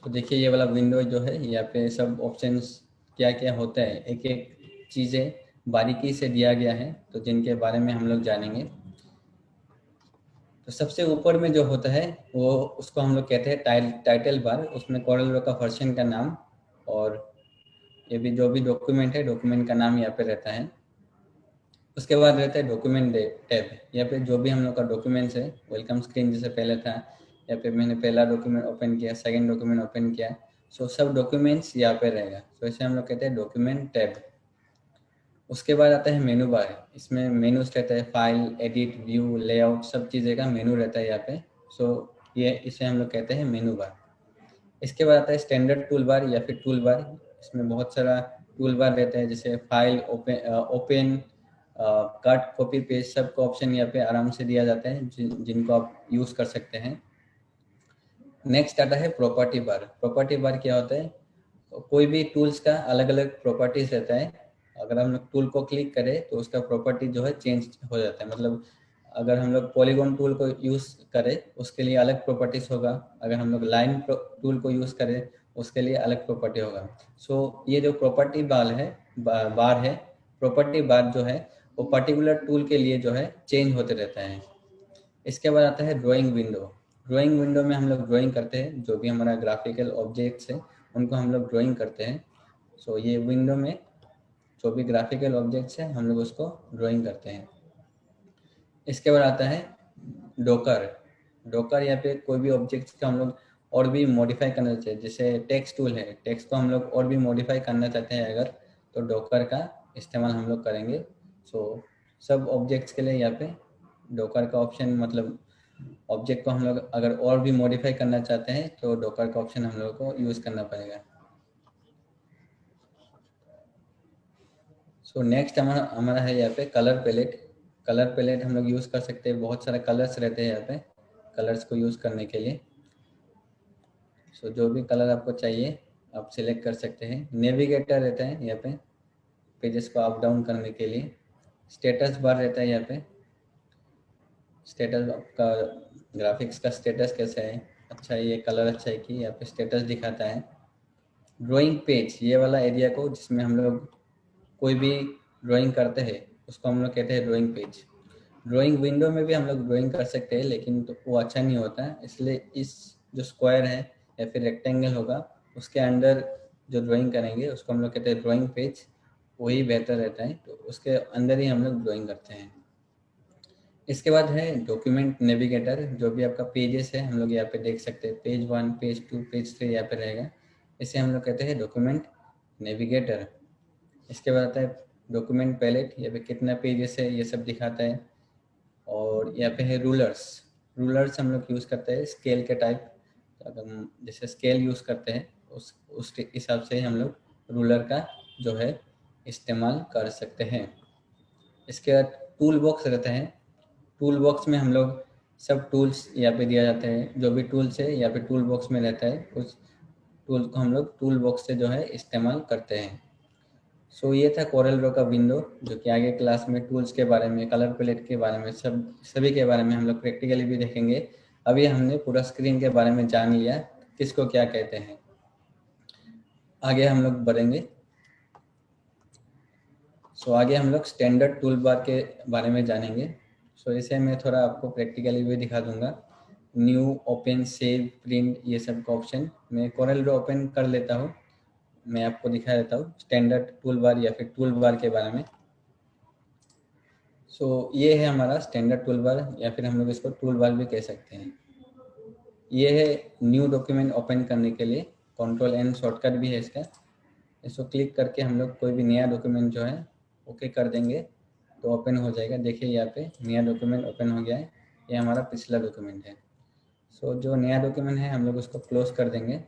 देखिए ये वाला विंडो जो है यहाँ पे सब ऑप्शंस क्या क्या होता है, एक एक चीज़ें बारीकी से दिया गया है तो जिनके बारे में हम लोग जानेंगे। तो सबसे ऊपर में जो होता है वो उसको हम लोग कहते हैं टाइटल बार। उसमें कोरल ड्रॉ का वर्जन का नाम और ये भी जो भी डॉक्यूमेंट है डॉक्यूमेंट का नाम यहाँ पे रहता है। उसके बाद रहता है डॉक्यूमेंट टैब। यहाँ पे जो भी हम लोग का डॉक्यूमेंट्स है, वेलकम स्क्रीन जैसे पहले था, या फिर मैंने पहला डॉक्यूमेंट ओपन किया, सेकंड डॉक्यूमेंट ओपन किया, सब डॉक्यूमेंट्स यहाँ पे रहेगा। इसे हम लोग कहते हैं डॉक्यूमेंट टैब। उसके बाद आता है मेनू बार। इसमें मेनूज रहता है, फाइल, एडिट, व्यू, लेआउट, सब चीज़ें का मेनू रहता है यहाँ पे। ये इसे हम लोग कहते हैं मेनू बार। इसके बाद आता है स्टैंडर्ड टूल बार या फिर टूल बार। इसमें बहुत सारा टूल बार रहता है, जैसे file, open, cut, copy paste, सबका ऑप्शन यहाँ पे आराम से दिया जाता है जिनको आप यूज़ कर सकते हैं। नेक्स्ट आता है प्रॉपर्टी बार। प्रॉपर्टी बार क्या होता है, कोई भी टूल्स का अलग अलग प्रॉपर्टीज रहता है। अगर हम लोग टूल को क्लिक करें तो उसका प्रॉपर्टी जो है चेंज हो जाता है। मतलब अगर हम लोग पॉलीगॉन टूल को यूज़ करें उसके लिए अलग प्रॉपर्टीज होगा, अगर हम लोग लाइन टूल को यूज़ करें उसके लिए अलग प्रॉपर्टी होगा। ये जो प्रॉपर्टी बार है, प्रॉपर्टी बार जो है वो पर्टिकुलर टूल के लिए जो है चेंज होते रहता है। इसके बाद आता है ड्राइंग विंडो। ड्राइंग विंडो में हम लोग ड्राइंग करते हैं, जो भी हमारा ग्राफिकल ऑब्जेक्ट्स है उनको हम लोग ड्राइंग करते हैं। सो ये विंडो में जो भी ग्राफिकल ऑब्जेक्ट्स हैं हम लोग उसको ड्राइंग करते हैं। इसके बाद आता है डोकर। डोकर यहाँ पे कोई भी ऑब्जेक्ट्स का हम लोग और भी मॉडिफाई करना चाहते हैं, जैसे टेक्स्ट टूल है, टेक्स्ट को हम लोग और भी मॉडिफाई करना चाहते हैं अगर, तो डोकर का इस्तेमाल हम लोग करेंगे। सो सब ऑब्जेक्ट्स के लिए यहाँ पे डोकर का ऑप्शन, मतलब ऑब्जेक्ट को हम लोग अगर और भी मॉडिफाई करना चाहते हैं तो डोकर का ऑप्शन हम लोग को यूज़ करना पड़ेगा। सो नेक्स्ट हमारा हमारा है यहाँ पे कलर पैलेट। कलर पैलेट हम लोग यूज़ कर सकते हैं, बहुत सारे कलर्स रहते हैं यहाँ पे कलर्स को यूज़ करने के लिए। सो जो भी कलर आपको चाहिए आप सिलेक्ट कर सकते हैं। नेविगेटर रहता है यहाँ पे पेजेस को अप डाउन करने के लिए। स्टेटस बार रहता है यहाँ पे, स्टेटस आपका ग्राफिक्स का स्टेटस कैसा है, अच्छा है, ये कलर अच्छा है कि यहाँ पे स्टेटस दिखाता है। ड्राइंग पेज, ये वाला एरिया को जिसमें हम लोग कोई भी ड्राइंग करते हैं उसको हम लोग कहते हैं ड्राइंग पेज। ड्राइंग विंडो में भी हम लोग ड्राइंग कर सकते हैं लेकिन तो वो अच्छा नहीं होता है, इसलिए इस जो स्क्वायर है या फिर रेक्टेंगल होगा उसके अंदर जो ड्राइंग करेंगे उसको हम लोग कहते हैं ड्राइंग पेज, वही बेहतर रहता है, तो उसके अंदर ही हम लोग ड्राइंग करते हैं। इसके बाद है डॉक्यूमेंट नेविगेटर। जो भी आपका पेजेस है हम लोग यहाँ पे देख सकते हैं, पेज 1, पेज 2, पेज 3 यहाँ पे रहेगा, इसे हम लोग कहते हैं डॉक्यूमेंट नेविगेटर। इसके बाद आता है डॉक्यूमेंट पैलेट, यहाँ पे कितना पेजेस है ये सब दिखाता है। और यहाँ पे है रूलर्स। रूलर्स हम लोग यूज़ करते हैं स्केल के टाइप, अगर हम जैसे स्केल यूज़ करते हैं उस हिसाब से हम लोग रूलर का जो है इस्तेमाल कर सकते हैं। इसके बाद टूल बॉक्स रहता है। टूल बॉक्स में हम लोग सब टूल्स यहाँ पे दिया जाता है, जो भी टूल्स है यहाँ पे टूल बॉक्स में रहता है, उस टूल को हम लोग टूल बॉक्स से जो है इस्तेमाल करते हैं। सो ये था कोरल ड्रॉ का विंडो, जो कि आगे क्लास में टूल्स के बारे में, कलर पैलेट के बारे में, सभी के बारे में हम लोग प्रैक्टिकली भी देखेंगे। अभी हमने पूरा स्क्रीन के बारे में जान लिया किसको क्या कहते हैं, आगे हम लोग बढ़ेंगे। सो आगे हम लोग स्टैंडर्ड टूल बार के बारे में जानेंगे। सो इसे मैं थोड़ा आपको प्रैक्टिकली भी दिखा दूंगा। न्यू, ओपन, सेव, प्रिंट, ये सब का ऑप्शन मैं कोरल ड्रॉ ओपन कर लेता हूँ, मैं आपको दिखा देता हूँ स्टैंडर्ड टूल बार या फिर टूल बार के बारे में। सो ये है हमारा स्टैंडर्ड टूल बार, या फिर हम लोग इसको टूल बार भी कह सकते हैं। ये है न्यू डॉक्यूमेंट ओपन करने के लिए, Ctrl+N शॉर्टकट भी है इसका। इसको क्लिक करके हम लोग कोई भी नया डॉक्यूमेंट जो है ओके कर देंगे तो ओपन हो जाएगा। देखिए यहाँ पे नया डॉक्यूमेंट ओपन हो गया है, ये हमारा पिछला डॉक्यूमेंट है। सो जो नया डॉक्यूमेंट है हम लोग उसको क्लोज कर देंगे।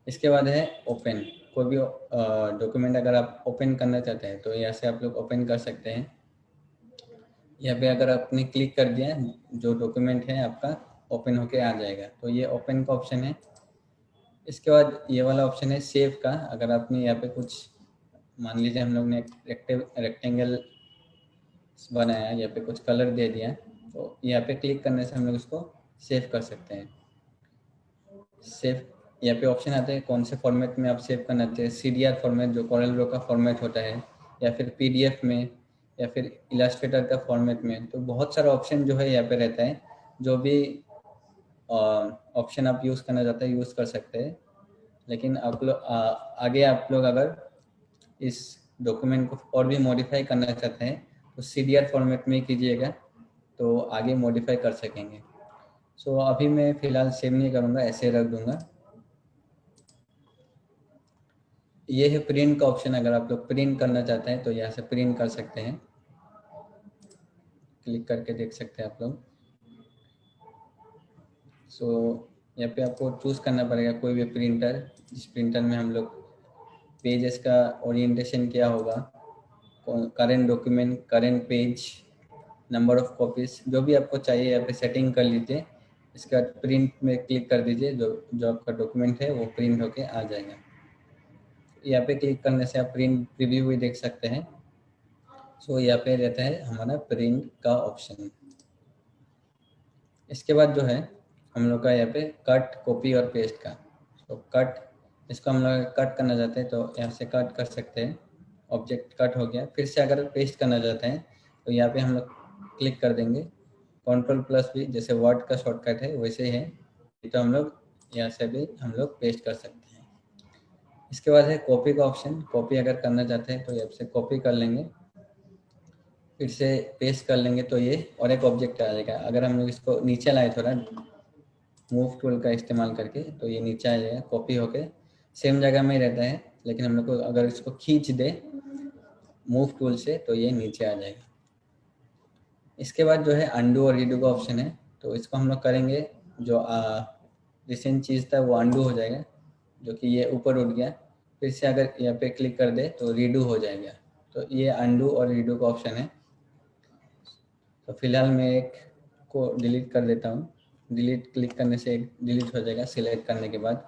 इसके बाद है ओपन। कोई भी डॉक्यूमेंट अगर आप ओपन करना चाहते हैं तो यहाँ से आप लोग ओपन कर सकते हैं। यहाँ पे अगर आपने क्लिक कर दिया जो डॉक्यूमेंट है आपका ओपन होके आ जाएगा, तो ये ओपन का ऑप्शन है। इसके बाद ये वाला ऑप्शन है सेव का। अगर आपने यहाँ पे कुछ, मान लीजिए हम लोग ने रेक्टेंगल बनाया, यहाँ पे कुछ कलर दे दिया, तो यहाँ पे क्लिक करने से हम लोग उसको सेव कर सकते हैं। सेव यहाँ पे ऑप्शन आता है कौन से फॉर्मेट में आप सेव करना चाहते हैं, CDR फॉर्मेट जो कोरल ड्रॉ का फॉर्मेट होता है, या फिर PDF में, या फिर इलास्ट्रेटर का फॉर्मेट में। तो बहुत सारा ऑप्शन जो है यहाँ पे रहता है, जो भी ऑप्शन आप यूज़ करना चाहते हैं यूज़ कर सकते हैं। लेकिन आप लोग आगे आप लोग अगर इस डॉक्यूमेंट को और भी मॉडिफाई करना चाहते हैं तो CDR फॉर्मेट में कीजिएगा, तो आगे मॉडिफाई कर सकेंगे। सो अभी मैं फ़िलहाल सेव नहीं करूँगा, ऐसे रख दूँगा। ये है प्रिंट का ऑप्शन। अगर आप लोग प्रिंट करना चाहते हैं तो यहाँ से प्रिंट कर सकते हैं, क्लिक करके देख सकते हैं आप लोग। सो यहाँ पे आपको चूज़ करना पड़ेगा कोई भी प्रिंटर, जिस प्रिंटर में हम लोग पेजेस का ओरिएंटेशन क्या होगा, current document, current page, number of copies, जो भी आपको चाहिए यहाँ पे सेटिंग कर लीजिए। इसके बाद प्रिंट में क्लिक कर दीजिए, जो आपका डॉक्यूमेंट है वो प्रिंट होके आ जाएगा। यहाँ पे क्लिक करने से आप प्रिंट प्रीव्यू भी देख सकते हैं। सो यहाँ पे रहता है हमारा प्रिंट का ऑप्शन। इसके बाद जो है हम लोग का यहाँ पे कट, कॉपी और पेस्ट का। तो कट, इसको हम लोग कट करना चाहते हैं तो यहाँ से कट कर सकते हैं, ऑब्जेक्ट कट हो गया। फिर से अगर पेस्ट करना चाहते हैं तो यहाँ पे हम लोग क्लिक कर देंगे, Ctrl+V, जैसे वर्ड का शॉर्टकट है वैसे ही है, तो हम लोग यहाँ से भी हम लोग पेस्ट कर सकते हैं। इसके बाद है कॉपी का ऑप्शन। कॉपी अगर करना चाहते हैं तो यहाँ से कॉपी कर लेंगे, फिर से पेस्ट कर लेंगे तो ये और एक ऑब्जेक्ट आ जाएगा। अगर हम लोग इसको नीचे लाए थोड़ा मूव टूल का इस्तेमाल करके तो ये नीचे आ जाएगा, कॉपी होके सेम जगह में ही रहता है, लेकिन हम लोग को अगर इसको खींच दे मूव टूल से तो ये नीचे आ जाएगा। इसके बाद जो है अंडू और रीडू का ऑप्शन है, तो इसको हम लोग करेंगे, जो रिसेंट चीज़ था वो अंडू हो जाएगा, जो कि ये ऊपर उठ गया। फिर से अगर यहाँ पे क्लिक कर दे तो रीडू हो जाएगा। तो ये अंडू और रीडू का ऑप्शन है। तो फिलहाल मैं एक को डिलीट कर देता हूँ। डिलीट क्लिक करने से एक डिलीट हो जाएगा सिलेक्ट करने के बाद।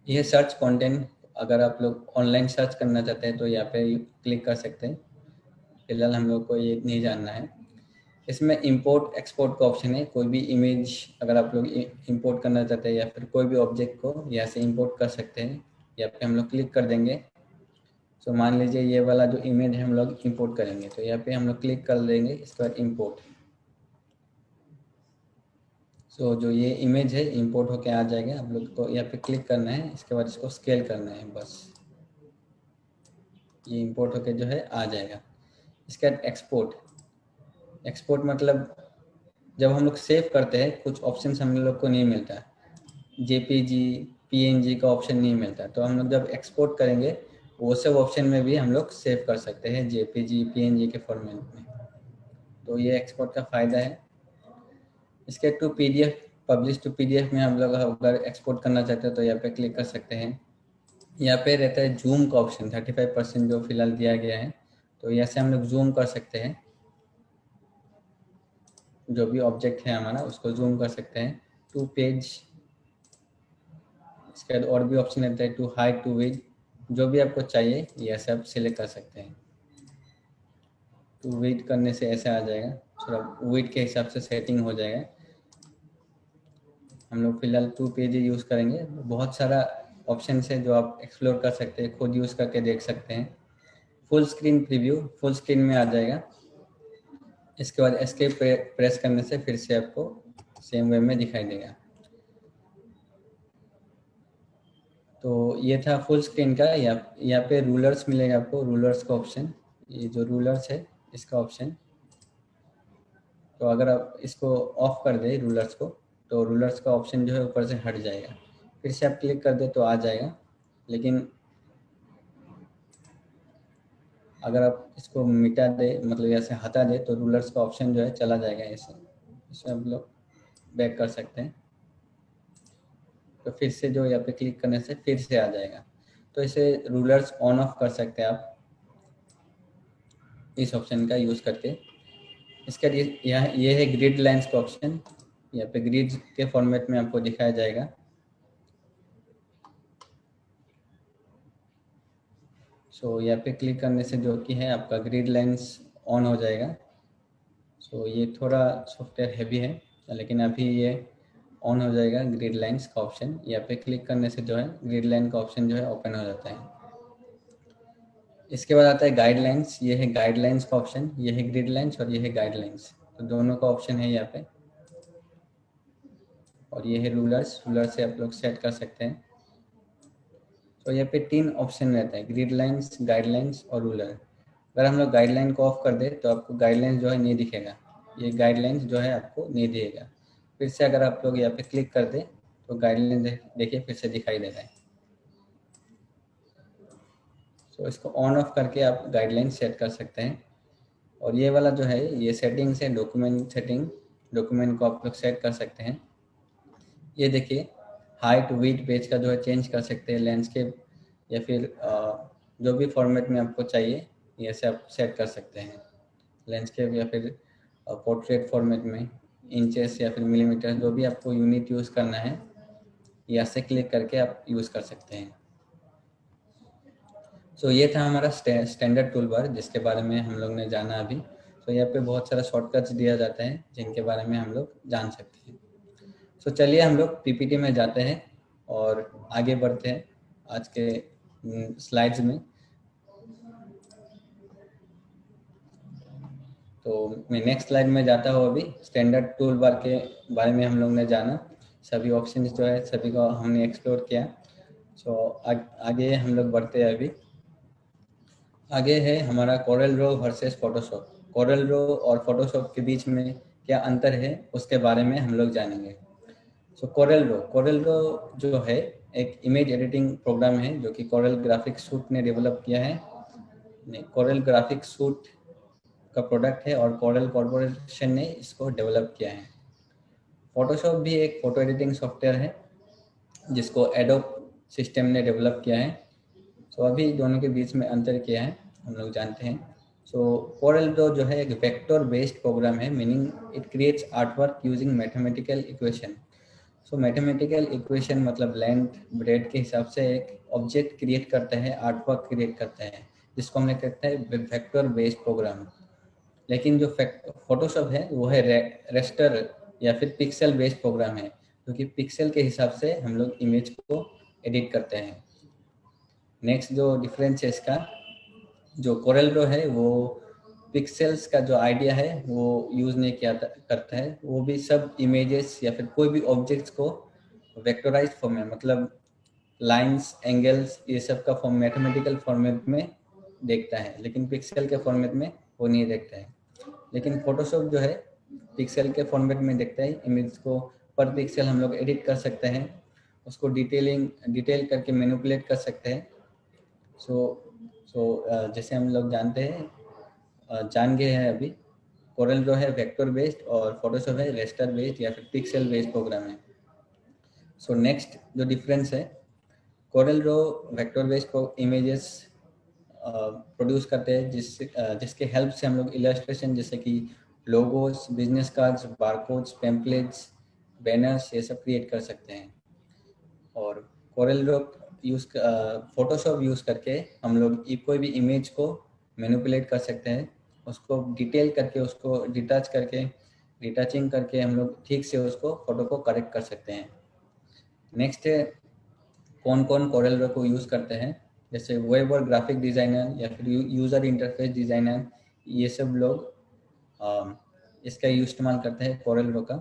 ये सर्च कंटेंट, अगर आप लोग ऑनलाइन सर्च करना चाहते हैं तो यहाँ पे क्लिक कर सकते हैं। फिलहाल हम लोग को ये नहीं जानना है। इसमें इंपोर्ट एक्सपोर्ट का ऑप्शन है। कोई भी इमेज अगर आप लोग इंपोर्ट करना चाहते हैं या फिर कोई भी ऑब्जेक्ट को यहाँ से इंपोर्ट कर सकते हैं। यहाँ पे हम लोग क्लिक कर देंगे। तो मान लीजिए ये वाला जो इमेज हम लोग इंपोर्ट करेंगे, तो यहाँ पे हम लोग क्लिक कर देंगे, इसके बाद इंपोर्ट। सो जो ये इमेज है इंपोर्ट होके आ जाएगा। आप लोग को यहाँ पे क्लिक करना है, इसके बाद इसको स्केल करना है, बस ये इंपोर्ट होके जो है आ जाएगा। इसके बाद एक्सपोर्ट। एक्सपोर्ट मतलब जब हम लोग सेव करते हैं कुछ ऑप्शन हम लोग को नहीं मिलता, जेपीजी पीएनजी का ऑप्शन नहीं मिलता, तो हम लोग जब एक्सपोर्ट करेंगे वो सब ऑप्शन में भी हम लोग सेव कर सकते हैं जेपीजी पीएनजी के फॉर्मेट में। तो ये एक्सपोर्ट का फ़ायदा है। इसके to PDF, publish to PDF में हम लोग अगर एक्सपोर्ट करना चाहते हैं तो यहाँ पे क्लिक कर सकते हैं। यहाँ पे रहता है जूम का ऑप्शन 35% जो फिलहाल दिया गया है, तो यहाँ से हम लोग जूम कर सकते हैं। जो भी ऑब्जेक्ट है हमारा उसको जूम कर सकते हैं। टू पेज, इसके बाद और भी ऑप्शन रहता है टू हाइट टू विड्थ, जो भी आपको चाहिए ये सब सिलेक्ट कर सकते हैं। टू विड्थ करने से ऐसे आ जाएगा, थोड़ा विड्थ के हिसाब से सेटिंग हो जाएगा। हम लोग फिलहाल टू पेज यूज़ करेंगे। बहुत सारा ऑप्शन है जो आप एक्सप्लोर कर सकते हैं, खुद यूज़ करके देख सकते हैं। Full screen preview, full screen में आ जाएगा। इसके बाद एस्केप प्रेस करने से फिर से आपको सेम वे में दिखाई देगा। तो ये था फुल स्क्रीन का। यहाँ पे रूलर्स मिलेगा आपको, रूलर्स का ऑप्शन, ये जो रूलर्स है इसका ऑप्शन। तो अगर आप इसको ऑफ कर दें रूलर्स को, तो रूलर्स का ऑप्शन जो है ऊपर से हट जाएगा। फिर से आप क्लिक कर दे तो आ जाएगा, लेकिन अगर आप इसको मिटा दे, मतलब ऐसे हटा दे, तो रूलर्स का ऑप्शन जो है चला जाएगा ऐसे। इसे आप लोग बैक कर सकते हैं, तो फिर से जो यहाँ पे क्लिक करने से फिर से आ जाएगा। तो इसे रूलर्स ऑन ऑफ कर सकते हैं आप इस ऑप्शन का यूज़ करके। इसका यहाँ ये है ग्रिड लाइंस का ऑप्शन। यहाँ पे ग्रिड के फॉर्मेट में आपको दिखाया जाएगा। सो यहाँ पे क्लिक करने से जो कि है आपका ग्रिड लाइंस ऑन हो जाएगा। सो ये थोड़ा सॉफ्टवेयर हैवी है, लेकिन अभी ये ऑन हो जाएगा ग्रिड लाइंस का ऑप्शन। यहाँ पे क्लिक करने से जो है ग्रिड लाइन का ऑप्शन जो है ओपन हो जाता है। इसके बाद आता है गाइडलाइंस। ये है गाइडलाइंस का ऑप्शन, ये है ग्रिड लाइंस और ये है गाइडलाइंस, तो दोनों का ऑप्शन है यहाँ पे। और ये है रूलर्स, रूलर से आप लोग सेट कर सकते हैं। तो यहाँ पे 3 ऑप्शन रहता है, ग्रिड लाइंस, गाइडलाइंस और रूलर। अगर हम लोग गाइडलाइन को ऑफ कर दे तो आपको गाइडलाइंस जो है नहीं दिखेगा, ये गाइडलाइंस जो है आपको नहीं दिखेगा। फिर से अगर आप लोग यहाँ पे क्लिक कर दे तो गाइडलाइन देखिए फिर से दिखाई दे रहा है। तो इसको ऑन ऑफ करके आप गाइडलाइन सेट कर सकते हैं। और ये वाला जो है ये सेटिंग्स है, डॉक्यूमेंट सेटिंग, डॉक्यूमेंट को आप लोग सेट कर सकते हैं। ये देखिए हाइट विड्थ पेज का जो है चेंज कर सकते हैं, लैंडस्केप या फिर जो भी फॉर्मेट में आपको चाहिए ये से आप सेट कर सकते हैं। लैंडस्केप या फिर पोर्ट्रेट फॉर्मेट में इंचेस या फिर मिलीमीटर, जो भी आपको यूनिट यूज़ करना है यहाँ से क्लिक करके आप यूज़ कर सकते हैं। सो ये था हमारा स्टैंडर्ड टूल बार जिसके बारे में हम लोग ने जाना अभी। तो यहाँ पे बहुत सारा शॉर्टकट्स दिया जाता है जिनके बारे में हम लोग जान सकते हैं। सो चलिए हम लोग पीपीटी में जाते हैं और आगे बढ़ते हैं आज के स्लाइड्स में। तो मैं नेक्स्ट स्लाइड में जाता हूँ। अभी स्टैंडर्ड टूल बार के बारे में हम लोग ने जाना, सभी ऑप्शन जो है सभी को हमने एक्सप्लोर किया। सो आगे हम लोग बढ़ते हैं। अभी आगे है हमारा Corel Draw versus Photoshop. Corel Draw और फोटोशॉप के बीच में क्या अंतर है उसके बारे में हम लोग जानेंगे। सो कोरल ड्रॉ जो है एक इमेज एडिटिंग प्रोग्राम है जो कि कोरल ग्राफिक्स सूट ने डेवलप किया है। कोरल ग्राफिक्स सूट का प्रोडक्ट है और कोरल कॉर्पोरेशन ने इसको डेवलप किया है। फोटोशॉप भी एक फोटो एडिटिंग सॉफ्टवेयर है जिसको एडोब सिस्टम ने डेवलप किया है। सो अभी दोनों के बीच में अंतर क्या है हम लोग जानते हैं। सो कोरल ड्रॉ जो है एक वेक्टर बेस्ड प्रोग्राम है, meaning it creates artwork using mathematical equation. So mathematical equation मतलब लेंथ ब्रेड के हिसाब से एक ऑब्जेक्ट क्रिएट करता है, आर्टवर्क क्रिएट करता है, जिसको हमने कहते हैं वेक्टर बेस्ड प्रोग्राम। लेकिन जो फोटोशॉप है वो है रेस्टर या फिर पिक्सल बेस्ड प्रोग्राम है, जो कि पिक्सल के हिसाब से हम लोग इमेज को एडिट करते हैं। नेक्स्ट जो डिफरेंस है इसका, जो कोरल ड्रॉ है वो पिक्सेल्स का जो आइडिया है वो यूज़ नहीं किया करता है, वो भी सब इमेजेस या फिर कोई भी ऑब्जेक्ट्स को वेक्टराइज फॉर्म में, मतलब लाइंस एंगल्स ये सब का फॉर्म मैथमेटिकल फॉर्मेट में देखता है, लेकिन पिक्सल के फॉर्मेट में वो नहीं देखता है। लेकिन फोटोशॉप जो है पिक्सल के फॉर्मेट में देखता है, इमेज को पर पिक्सल हम लोग एडिट कर सकते हैं, उसको डिटेल करके मैनिपुलेट कर सकते हैं। सो जैसे हम लोग जानते हैं जान गए हैं अभी, कोरल ड्रॉ है वेक्टर बेस्ड और फोटोशॉप है रेस्टर बेस्ड या फिर पिक्सल बेस्ड प्रोग्राम है। सो नेक्स्ट जो डिफरेंस है, Corel Draw vector based images produce करते हैं जिसके हेल्प से हम लोग इलस्ट्रेशन जैसे कि logos, business cards, barcodes, pamphlets, banners ये सब क्रिएट कर सकते हैं। और कोरल ड्रॉ फोटोशॉप यूज़ करके हम लोग कोई भी इमेज को मैनिपुलेट कर सकते हैं, उसको डिटेल करके, उसको डिटाचिंग करके हम लोग ठीक से उसको फोटो को करेक्ट कर सकते हैं। नेक्स्ट है कौन कौन कोरल ड्रॉ को यूज़ करते हैं, जैसे वेब और ग्राफिक डिज़ाइनर या फिर यूज़र इंटरफेस डिज़ाइनर, ये सब लोग इसका इस्तेमाल करते हैं कोरल ड्रॉ का।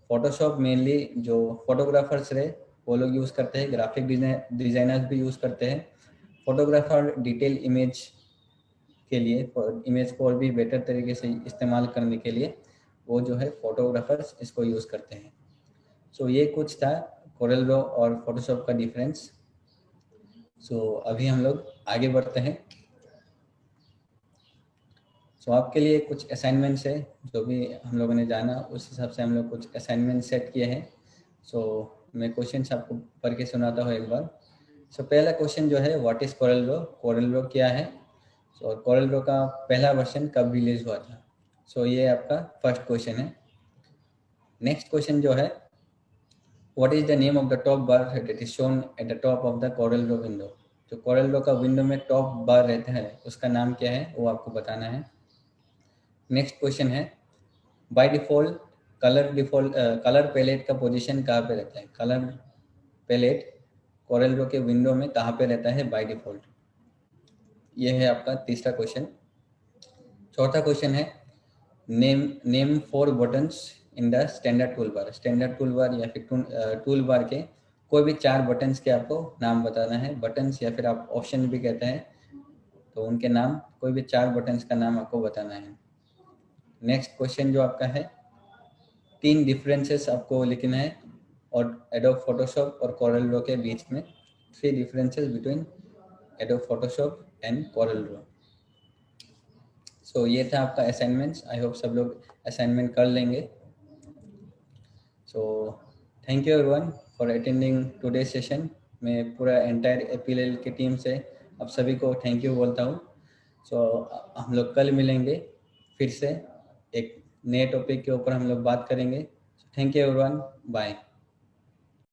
फोटोशॉप मेनली जो फोटोग्राफर्स रहे वो लोग यूज़ करते हैं, ग्राफिक डिज़ाइनर्स भी यूज़ करते हैं। फोटोग्राफर डिटेल इमेज के लिए, इमेज को और भी बेटर तरीके से इस्तेमाल करने के लिए वो जो है फोटोग्राफर्स इसको यूज़ करते हैं। सो ये कुछ था कोरल ड्रॉ और फोटोशॉप का डिफरेंस। सो अभी हम लोग आगे बढ़ते हैं। सो आपके लिए कुछ असाइनमेंट्स है, जो भी हम लोगों ने जाना उस हिसाब से हम लोग कुछ असाइनमेंट सेट किए हैं। सो मैं क्वेश्चंस आपको पढ़ के सुनाता हूँ एक बार। सो पहला क्वेश्चन जो है, what is Corel Draw, Corel Draw क्या है। सो कोरल ड्रॉ का पहला वर्जन कब रिलीज हुआ था। सो ये आपका फर्स्ट क्वेश्चन है। नेक्स्ट क्वेश्चन जो है, what is the name of the top bar that is shown at the top of the Corel Draw window. जो कोरल ड्रॉ का विंडो में टॉप बार रहता है उसका नाम क्या है वो आपको बताना है। नेक्स्ट क्वेश्चन है, बाय डिफॉल्ट कलर पैलेट का पोजीशन कहाँ पे रहता है। कलर पैलेट कोरल ड्रॉ के विंडो में कहाँ पे रहता है बाय डिफॉल्ट। ये है आपका तीसरा क्वेश्चन। चौथा क्वेश्चन है, name 4 buttons in the standard tool bar. Standard tool bar या फिर टूल बार के कोई भी 4 बटन्स के आपको नाम बताना है। बटन्स या फिर आप ऑप्शन भी कहते हैं, तो उनके नाम, कोई भी 4 बटन्स का नाम आपको बताना है। नेक्स्ट क्वेश्चन जो आपका है, 3 डिफरेंसेस आपको लिखना है और एडोब फोटोशॉप और कोरल ड्रॉ के बीच में 3 differences between Adobe Photoshop and Corel Draw. So ये था आपका असाइनमेंट्स। आई होप सब लोग असाइनमेंट कर लेंगे। So thank you everyone for attending today session. मैं पूरा एंटायर एपीएल की टीम से आप सभी को थैंक यू बोलता हूँ। सो हम लोग कल मिलेंगे फिर से एक नए टॉपिक के ऊपर हम लोग बात करेंगे। Thank you everyone, bye.